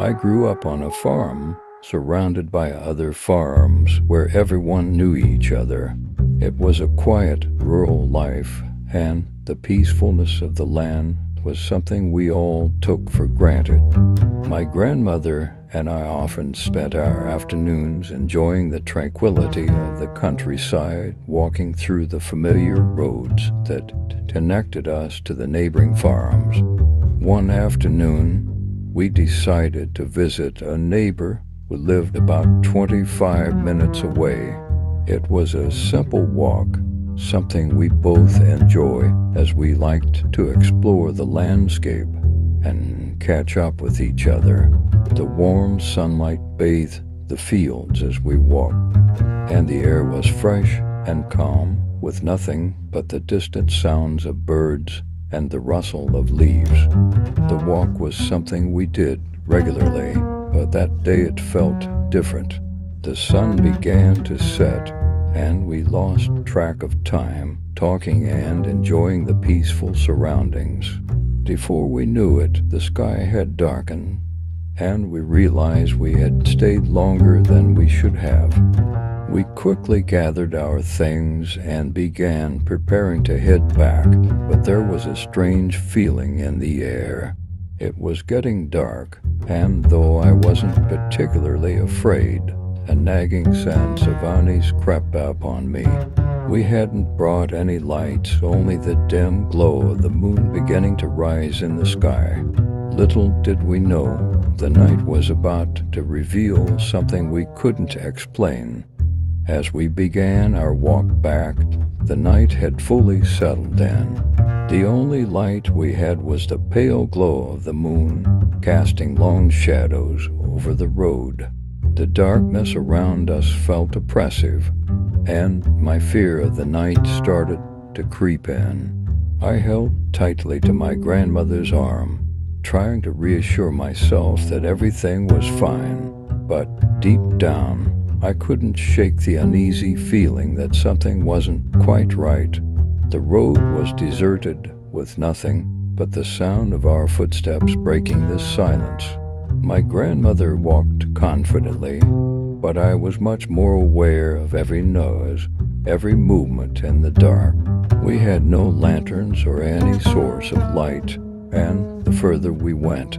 I grew up on a farm, surrounded by other farms where everyone knew each other. It was a quiet, rural life, and the peacefulness of the land was something we all took for granted. My grandmother and I often spent our afternoons enjoying the tranquility of the countryside, walking through the familiar roads that connected us to the neighboring farms. One afternoon, we decided to visit a neighbor who lived about 25 minutes away. It was a simple walk, something we both enjoy as we liked to explore the landscape and catch up with each other. The warm sunlight bathed the fields as we walked, and the air was fresh and calm, with nothing but the distant sounds of birds and the rustle of leaves. The walk was something we did regularly, but that day it felt different. The sun began to set, and we lost track of time, talking and enjoying the peaceful surroundings. Before we knew it, the sky had darkened, and we realized we had stayed longer than we should have. We quickly gathered our things and began preparing to head back, but there was a strange feeling in the air. It was getting dark, and though I wasn't particularly afraid, a nagging sense of unease crept up on me. We hadn't brought any lights, only the dim glow of the moon beginning to rise in the sky. Little did we know, the night was about to reveal something we couldn't explain. As we began our walk back, the night had fully settled in. The only light we had was the pale glow of the moon, casting long shadows over the road. The darkness around us felt oppressive, and my fear of the night started to creep in. I held tightly to my grandmother's arm, trying to reassure myself that everything was fine, but deep down, I couldn't shake the uneasy feeling that something wasn't quite right. The road was deserted, with nothing but the sound of our footsteps breaking the silence. My grandmother walked confidently, but I was much more aware of every noise, every movement in the dark. We had no lanterns or any source of light, and the further we went,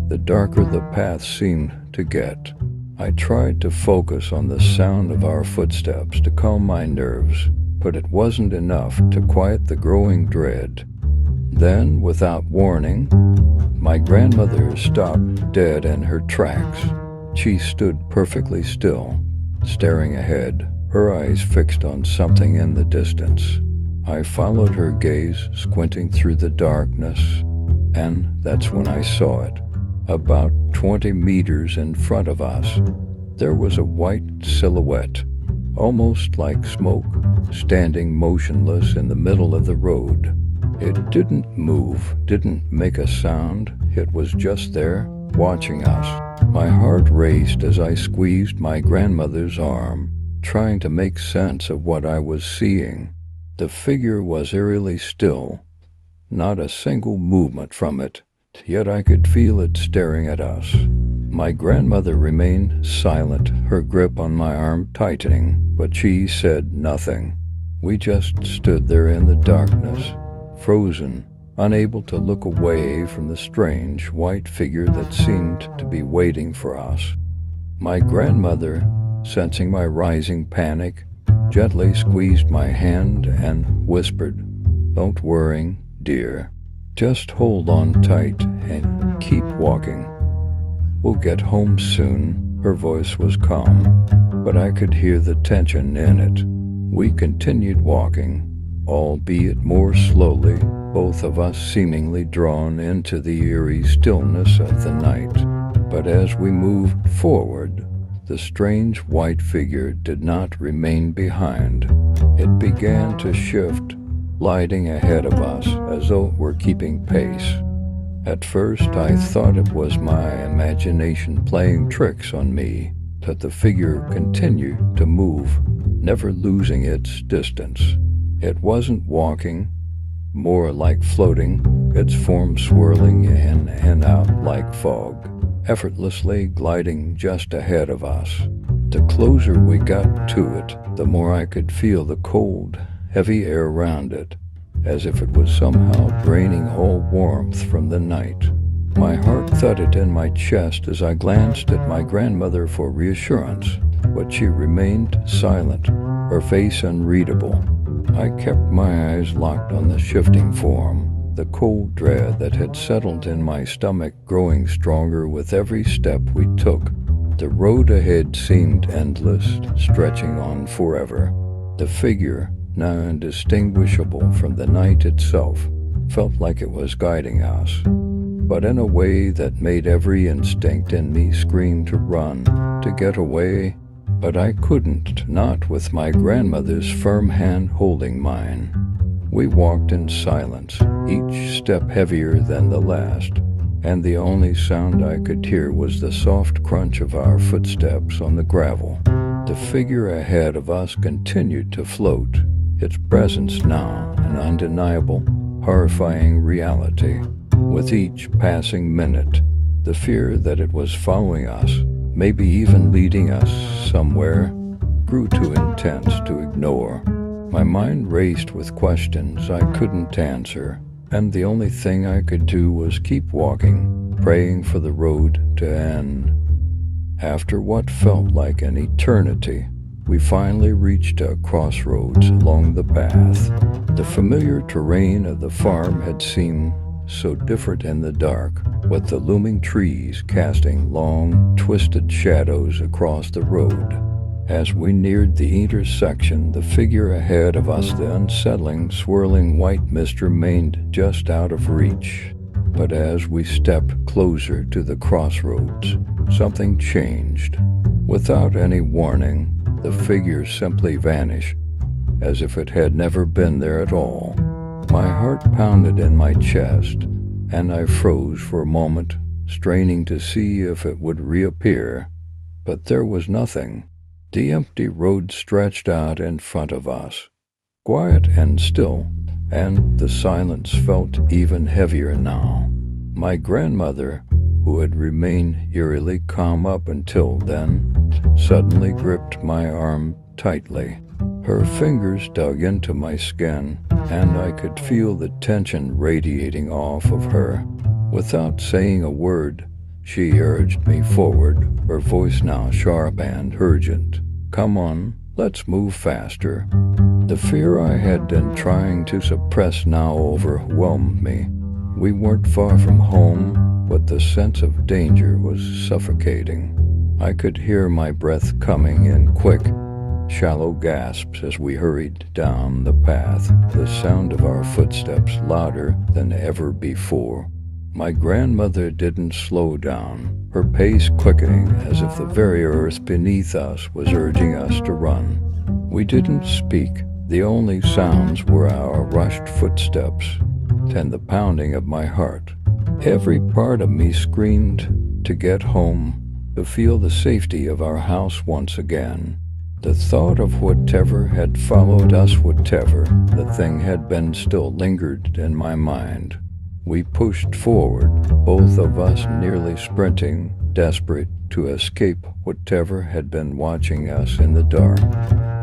the darker the path seemed to get. I tried to focus on the sound of our footsteps to calm my nerves, but it wasn't enough to quiet the growing dread. Then, without warning, my grandmother stopped dead in her tracks. She stood perfectly still, staring ahead, her eyes fixed on something in the distance. I followed her gaze, squinting through the darkness, and that's when I saw it. About 20 meters in front of us, there was a white silhouette, almost like smoke, standing motionless in the middle of the road. It didn't move, didn't make a sound. It was just there, watching us. My heart raced as I squeezed my grandmother's arm, trying to make sense of what I was seeing. The figure was eerily still, not a single movement from it, yet I could feel it staring at us. My grandmother remained silent, her grip on my arm tightening, but she said nothing. We just stood there in the darkness, frozen, unable to look away from the strange white figure that seemed to be waiting for us. My grandmother, sensing my rising panic, gently squeezed my hand and whispered, "Don't worry, dear. Just hold on tight and keep walking. We'll get home soon." Her voice was calm, but I could hear the tension in it. We continued walking, albeit more slowly, both of us seemingly drawn into the eerie stillness of the night. But as we moved forward, the strange white figure did not remain behind. It began to shift, gliding ahead of us as though it were keeping pace. At first I thought it was my imagination playing tricks on me, but the figure continued to move, never losing its distance. It wasn't walking, more like floating, its form swirling in and out like fog. effortlessly gliding just ahead of us. The closer we got to it, the more I could feel the cold, heavy air around it, as if it was somehow draining all warmth from the night. My heart thudded in my chest as I glanced at my grandmother for reassurance, but she remained silent, her face unreadable. I kept my eyes locked on the shifting form, the cold dread that had settled in my stomach growing stronger with every step we took. The road ahead seemed endless, stretching on forever. The figure, now indistinguishable from the night itself, felt like it was guiding us, but in a way that made every instinct in me scream to run, to get away. But I couldn't, not with my grandmother's firm hand holding mine. We walked in silence, each step heavier than the last, and the only sound I could hear was the soft crunch of our footsteps on the gravel. The figure ahead of us continued to float, its presence now an undeniable, horrifying reality. With each passing minute, the fear that it was following us, maybe even leading us somewhere, grew too intense to ignore. My mind raced with questions I couldn't answer, and the only thing I could do was keep walking, praying for the road to end. After what felt like an eternity, we finally reached a crossroads along the path. The familiar terrain of the farm had seemed so different in the dark, with the looming trees casting long, twisted shadows across the road. As we neared the intersection, the figure ahead of us, the unsettling, swirling white mist, remained just out of reach. But as we stepped closer to the crossroads, something changed. Without any warning, the figure simply vanished, as if it had never been there at all. My heart pounded in my chest, and I froze for a moment, straining to see if it would reappear. But there was nothing. The empty road stretched out in front of us, quiet and still, and the silence felt even heavier now. My grandmother, who had remained eerily calm up until then, suddenly gripped my arm tightly. Her fingers dug into my skin, and I could feel the tension radiating off of her. Without saying a word, she urged me forward, her voice now sharp and urgent. "Come on, let's move faster." The fear I had been trying to suppress now overwhelmed me. We weren't far from home, but the sense of danger was suffocating. I could hear my breath coming in quick, shallow gasps as we hurried down the path, the sound of our footsteps louder than ever before. My grandmother didn't slow down, her pace quickening as if the very earth beneath us was urging us to run. We didn't speak. The only sounds were our rushed footsteps and the pounding of my heart. Every part of me screamed to get home, to feel the safety of our house once again. The thought of whatever had followed us, whatever the thing had been, still lingered in my mind. We pushed forward, both of us nearly sprinting, desperate to escape whatever had been watching us in the dark.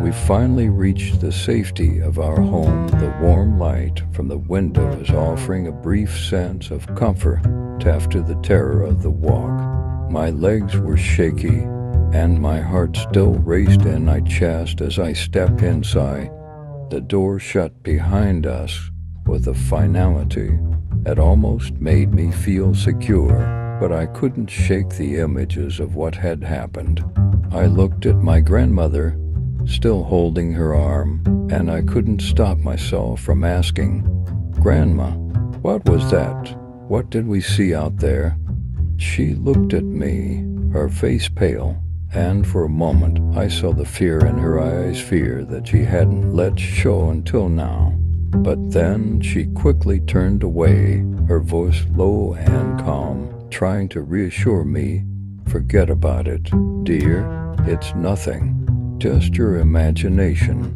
We finally reached the safety of our home, the warm light from the windows offering a brief sense of comfort after the terror of the walk. My legs were shaky, and my heart still raced in my chest as I stepped inside. The door shut behind us with a finality that almost made me feel secure, but I couldn't shake the images of what had happened. I looked at my grandmother, still holding her arm, and I couldn't stop myself from asking, "Grandma, what was that? What did we see out there?" She looked at me, her face pale, and for a moment I saw the fear in her eyes, fear that she hadn't let show until now. But then she quickly turned away, her voice low and calm, trying to reassure me. "Forget about it, dear. It's nothing. Just your imagination."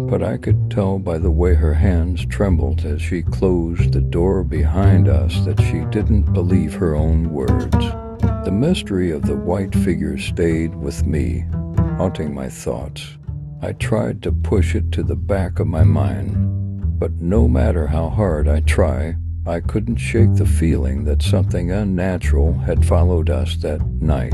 But I could tell by the way her hands trembled as she closed the door behind us that she didn't believe her own words. The mystery of the white figure stayed with me, haunting my thoughts. I tried to push it to the back of my mind, but no matter how hard I tried, I couldn't shake the feeling that something unnatural had followed us that night.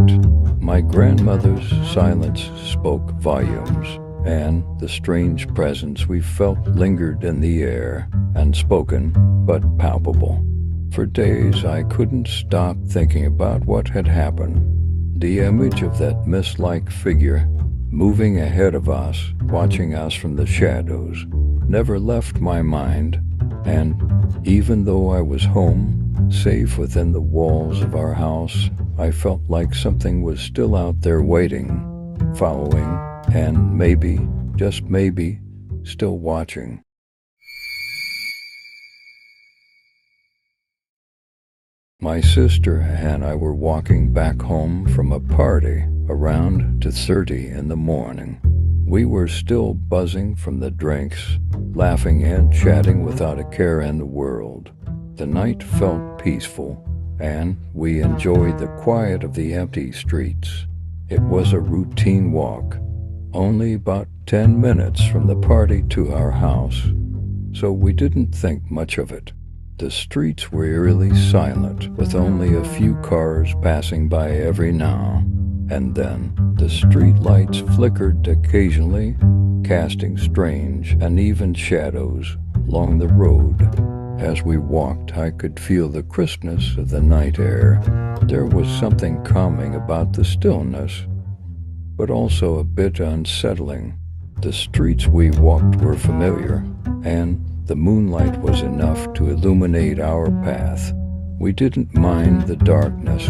My grandmother's silence spoke volumes, and the strange presence we felt lingered in the air, unspoken but palpable. For days I couldn't stop thinking about what had happened. The image of that mist-like figure moving ahead of us, watching us from the shadows, never left my mind, and even though I was home, safe within the walls of our house, I felt like something was still out there waiting, following, and maybe, just maybe, still watching. My sister and I were walking back home from a party around 2:30 in the morning. We were still buzzing from the drinks, laughing and chatting without a care in the world. The night felt peaceful, and we enjoyed the quiet of the empty streets. It was a routine walk, only about 10 minutes from the party to our house, so we didn't think much of it. The streets were eerily silent, with only a few cars passing by every now and then. The street lights flickered occasionally, casting strange, uneven shadows along the road. As we walked, I could feel the crispness of the night air. There was something calming about the stillness, but also a bit unsettling. The streets we walked were familiar, and the moonlight was enough to illuminate our path. We didn't mind the darkness.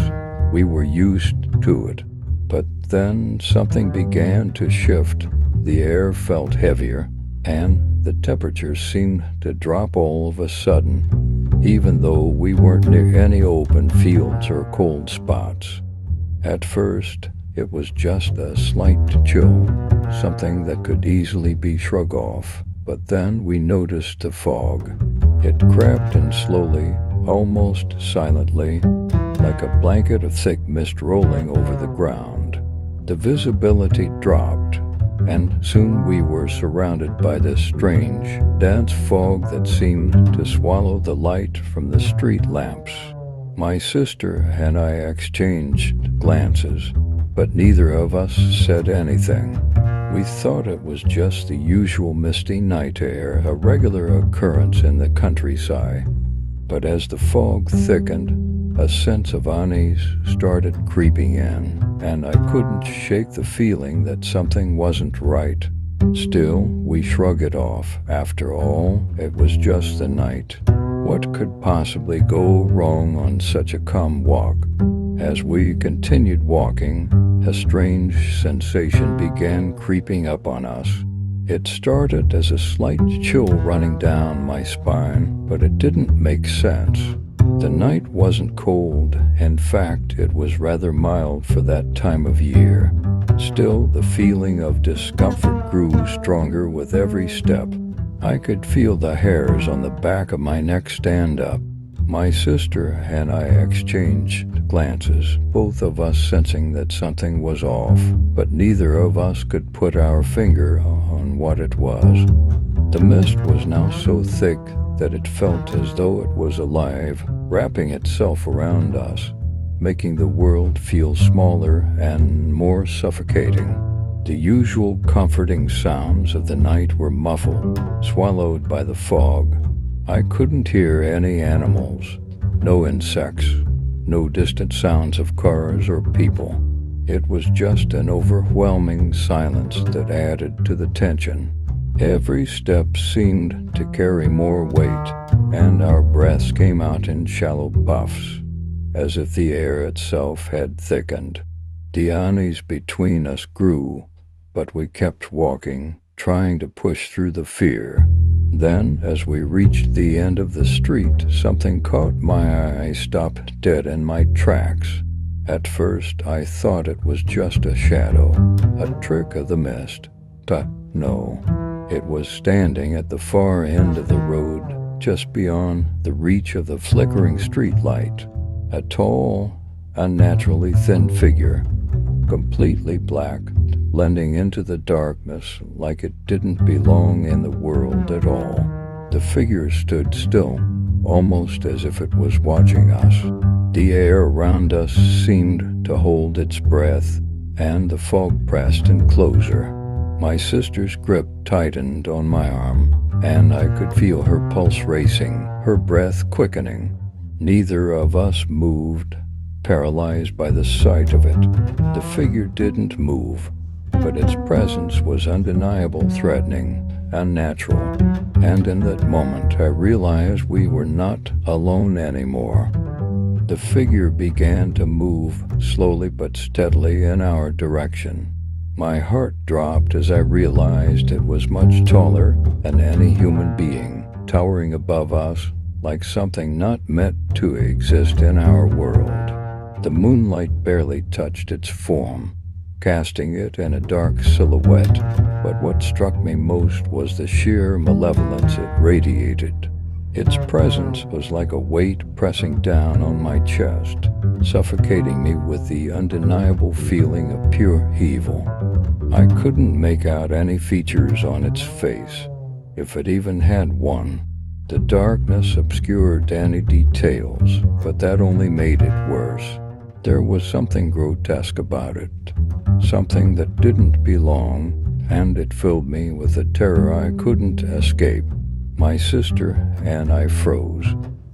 We were used to it. But then something began to shift. The air felt heavier, and the temperature seemed to drop all of a sudden, even though we weren't near any open fields or cold spots. At first, it was just a slight chill, something that could easily be shrugged off. But then we noticed the fog. It crept in slowly, almost silently, like a blanket of thick mist rolling over the ground. The visibility dropped, and soon we were surrounded by this strange, dense fog that seemed to swallow the light from the street lamps. My sister and I exchanged glances, but neither of us said anything. We thought it was just the usual misty night air, a regular occurrence in the countryside. But as the fog thickened, a sense of unease started creeping in, and I couldn't shake the feeling that something wasn't right. Still, we shrugged it off. After all, it was just the night. What could possibly go wrong on such a calm walk? As we continued walking, a strange sensation began creeping up on us. It started as a slight chill running down my spine, but it didn't make sense. The night wasn't cold. In fact, it was rather mild for that time of year. Still, the feeling of discomfort grew stronger with every step. I could feel the hairs on the back of my neck stand up. My sister and I exchanged glances, both of us sensing that something was off, but neither of us could put our finger on what it was. The mist was now so thick that it felt as though it was alive, wrapping itself around us, making the world feel smaller and more suffocating. The usual comforting sounds of the night were muffled, swallowed by the fog. I couldn't hear any animals, no insects, no distant sounds of cars or people. It was just an overwhelming silence that added to the tension. Every step seemed to carry more weight, and our breaths came out in shallow puffs, as if the air itself had thickened. The unease between us grew, but we kept walking, trying to push through the fear. Then, as we reached the end of the street, something caught my eye, stopped dead in my tracks. At first, I thought it was just a shadow, a trick of the mist. But no, it was standing at the far end of the road, just beyond the reach of the flickering street light. A tall, unnaturally thin figure, completely black, blending into the darkness like it didn't belong in the world at all. The figure stood still, almost as if it was watching us. The air around us seemed to hold its breath, and the fog pressed in closer. My sister's grip tightened on my arm, and I could feel her pulse racing, her breath quickening. Neither of us moved, paralyzed by the sight of it. The figure didn't move, but its presence was undeniable, threatening, unnatural. And in that moment, I realized we were not alone anymore. The figure began to move slowly but steadily in our direction. My heart dropped as I realized it was much taller than any human being, towering above us like something not meant to exist in our world. The moonlight barely touched its form, casting it in a dark silhouette, but what struck me most was the sheer malevolence it radiated. Its presence was like a weight pressing down on my chest, suffocating me with the undeniable feeling of pure evil. I couldn't make out any features on its face, if it even had one. The darkness obscured any details, but that only made it worse. There was something grotesque about it, something that didn't belong, and it filled me with a terror I couldn't escape. My sister and I froze,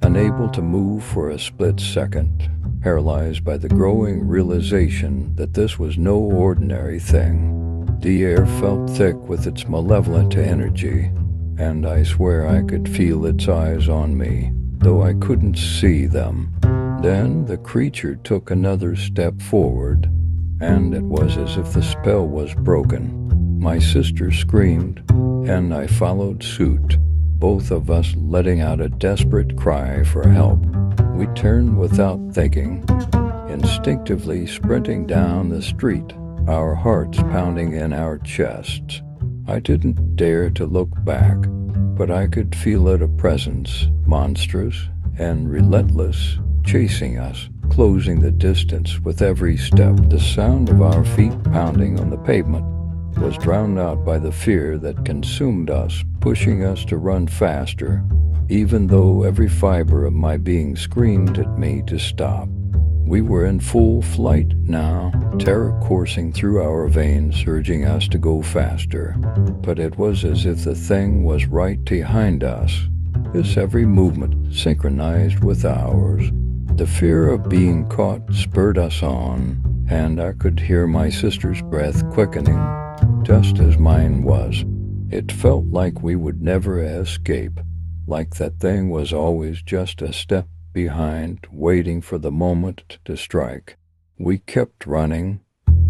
unable to move for a split second, paralyzed by the growing realization that this was no ordinary thing. The air felt thick with its malevolent energy, and I swear I could feel its eyes on me, though I couldn't see them. Then the creature took another step forward, and it was as if the spell was broken. My sister screamed, and I followed suit, both of us letting out a desperate cry for help. We turned without thinking, instinctively sprinting down the street, our hearts pounding in our chests. I didn't dare to look back, but I could feel it, a presence, monstrous and relentless, chasing us, closing the distance with every step. The sound of our feet pounding on the pavement was drowned out by the fear that consumed us, pushing us to run faster, even though every fiber of my being screamed at me to stop. We were in full flight now, terror coursing through our veins, urging us to go faster. But it was as if the thing was right behind us, its every movement synchronized with ours. The fear of being caught spurred us on, and I could hear my sister's breath quickening, just as mine was. It felt like we would never escape, like that thing was always just a step behind, waiting for the moment to strike. We kept running,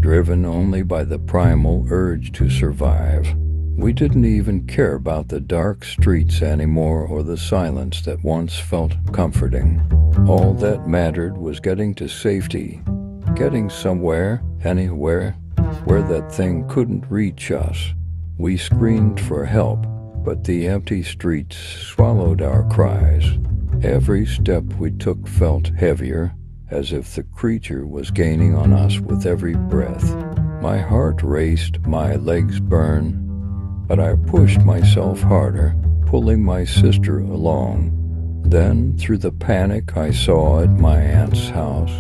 driven only by the primal urge to survive. We didn't even care about the dark streets anymore or the silence that once felt comforting. All that mattered was getting to safety, getting somewhere, anywhere, where that thing couldn't reach us. We screamed for help, but the empty streets swallowed our cries. Every step we took felt heavier, as if the creature was gaining on us with every breath. My heart raced, my legs burned, but I pushed myself harder, pulling my sister along. Then, through the panic, I saw at my aunt's house,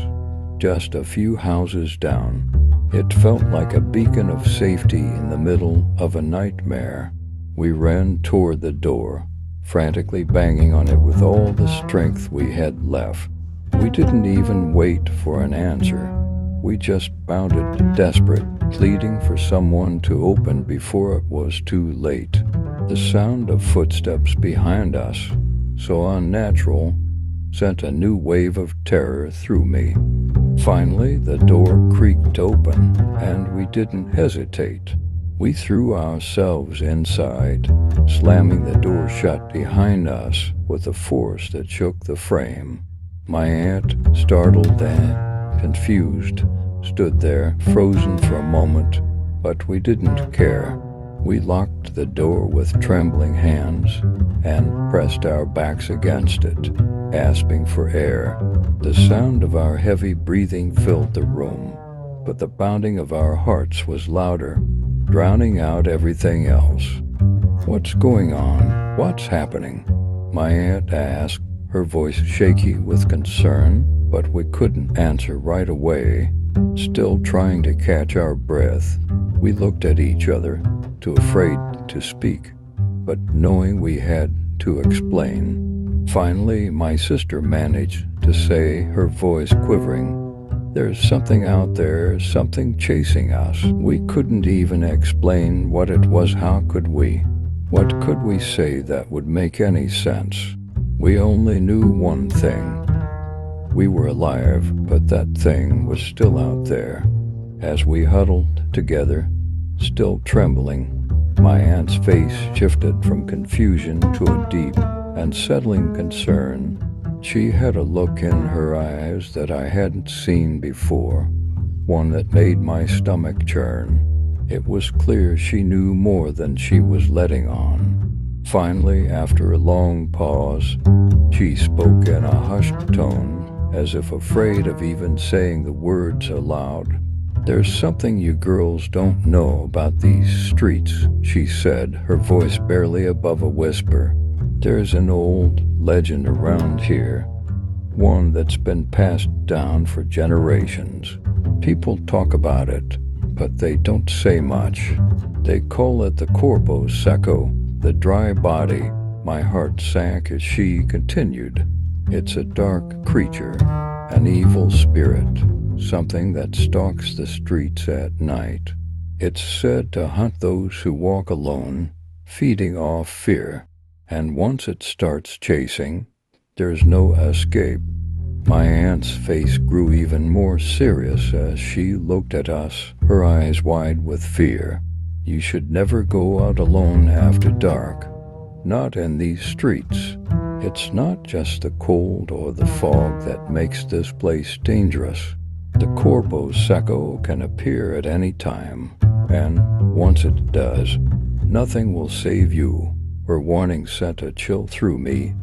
just a few houses down. It felt like a beacon of safety in the middle of a nightmare. We ran toward the door, frantically banging on it with all the strength we had left. We didn't even wait for an answer. We just bounded, desperate, pleading for someone to open before it was too late. The sound of footsteps behind us, so unnatural, sent a new wave of terror through me. Finally, the door creaked open, and we didn't hesitate. We threw ourselves inside, slamming the door shut behind us with a force that shook the frame. My aunt, startled and confused, stood there, frozen for a moment, but we didn't care. We locked the door with trembling hands and pressed our backs against it, gasping for air. The sound of our heavy breathing filled the room, but the pounding of our hearts was louder, drowning out everything else. "What's going on? What's happening?" my aunt asked, her voice shaky with concern, but we couldn't answer right away. Still trying to catch our breath, we looked at each other, too afraid to speak, but knowing we had to explain. Finally, my sister managed to say, her voice quivering, "There's something out there, something chasing us." We couldn't even explain what it was. How could we? What could we say that would make any sense? We only knew one thing. We were alive, but that thing was still out there. As we huddled together, still trembling, my aunt's face shifted from confusion to a deep and settling concern. She had a look in her eyes that I hadn't seen before, one that made my stomach churn. It was clear she knew more than she was letting on. Finally, after a long pause, she spoke in a hushed tone, as if afraid of even saying the words aloud. "There's something you girls don't know about these streets," she said, her voice barely above a whisper. "There's an old legend around here, one that's been passed down for generations. People talk about it, but they don't say much. They call it the corpo secco, the dry body." My heart sank as she continued. "It's a dark creature, an evil spirit, something that stalks the streets at night. It's said to hunt those who walk alone, feeding off fear, and once it starts chasing, there's no escape." My aunt's face grew even more serious as she looked at us, her eyes wide with fear. "You should never go out alone after dark, not in these streets. It's not just the cold or the fog that makes this place dangerous. The corpo secco can appear at any time, and once it does, nothing will save you." Her warning sent a chill through me,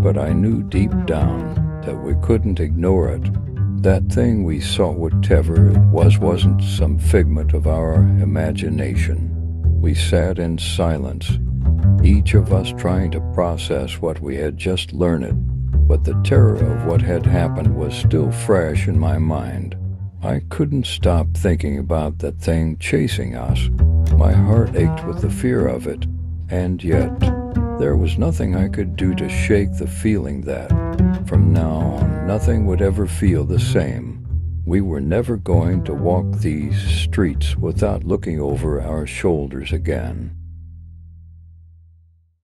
but I knew deep down that we couldn't ignore it. That thing we saw, whatever it was, wasn't some figment of our imagination. We sat in silence, each of us trying to process what we had just learned, but the terror of what had happened was still fresh in my mind. I couldn't stop thinking about that thing chasing us. My heart ached with the fear of it, and yet there was nothing I could do to shake the feeling that, from now on, nothing would ever feel the same. We were never going to walk these streets without looking over our shoulders again.